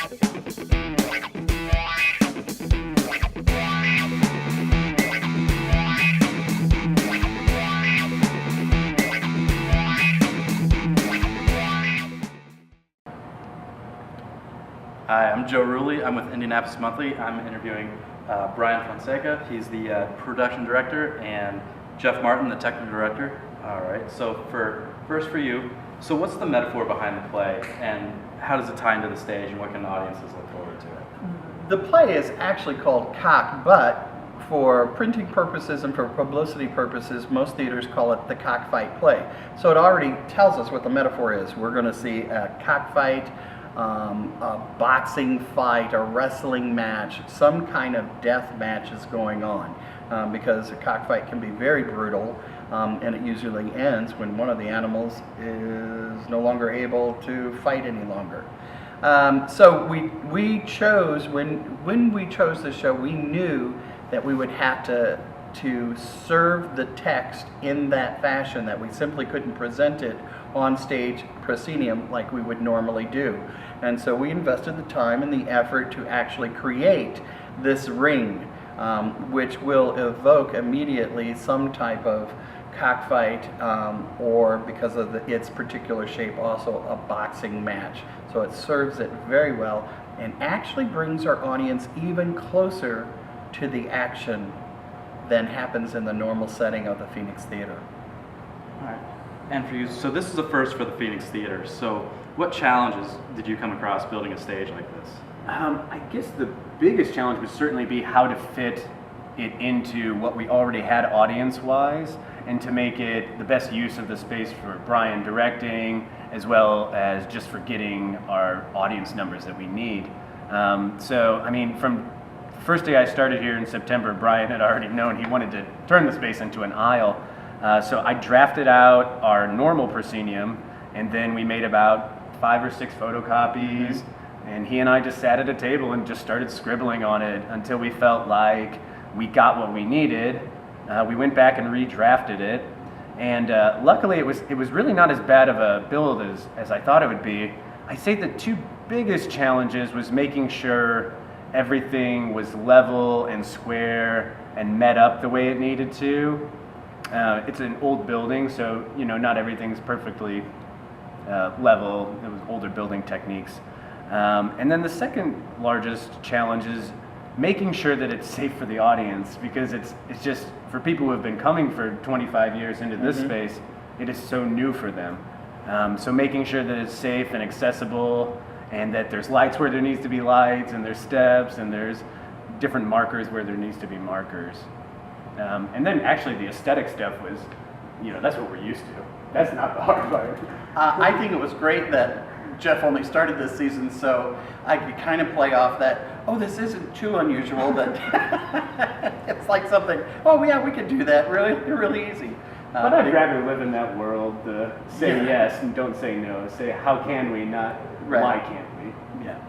Hi, I'm Joe Ruley. I'm with Indianapolis Monthly. I'm interviewing Bryan Fonseca. He's the production director, and Jeff Martin, the technical director. All right, so first for you, so what's the metaphor behind the play, and how does it tie into the stage, and what can audiences look forward to it? The play is actually called Cock, but for printing purposes and for publicity purposes, most theaters call it the cockfight play. So it already tells us what the metaphor is. We're going to see a cockfight, a boxing fight, a wrestling match, some kind of death match is going on, because a cockfight can be very brutal, and it usually ends when one of the animals is no longer able to fight any longer. So we chose, when we chose the show, we knew that we would have to serve the text in that fashion, that we simply couldn't present it on stage proscenium like we would normally do. And so we invested the time and the effort to actually create this ring, which will evoke immediately some type of cockfight, or because of its particular shape, also a boxing match. So it serves it very well and actually brings our audience even closer to the action than happens in the normal setting of the Phoenix Theater. All right. And for you, so this is a first for the Phoenix Theater. So what challenges did you come across building a stage like this? I guess the biggest challenge would certainly be how to fit it into what we already had audience-wise, and to make it the best use of the space for Bryan directing, as well as just for getting our audience numbers that we need. So, I mean, from the first day I started here in September, Bryan had already known he wanted to turn the space into an aisle. So I drafted out our normal proscenium, and then we made about 5 or 6 photocopies, and he and I just sat at a table and just started scribbling on it until we felt like we got what we needed. We went back and redrafted it, and luckily it was really not as bad of a build as I thought it would be. I'd say the 2 biggest challenges was making sure everything was level and square and met up the way it needed to. It's an old building, so not everything's perfectly level. It was older building techniques. And then the second largest challenge is making sure that it's safe for the audience, because it's just, for people who have been coming for 25 years into this space, it is so new for them. So making sure that it's safe and accessible, and that there's lights where there needs to be lights, and there's steps, and there's different markers where there needs to be markers. And then actually the aesthetic stuff was, that's what we're used to. That's not the hard part. I think it was great that Jeff only started this season, so I could kind of play off that, oh, this isn't too unusual, that it's like something, oh yeah, we could do that really easy. But I'd rather live in that world, say yes and don't say no, say how can we, not why can't we. Yeah.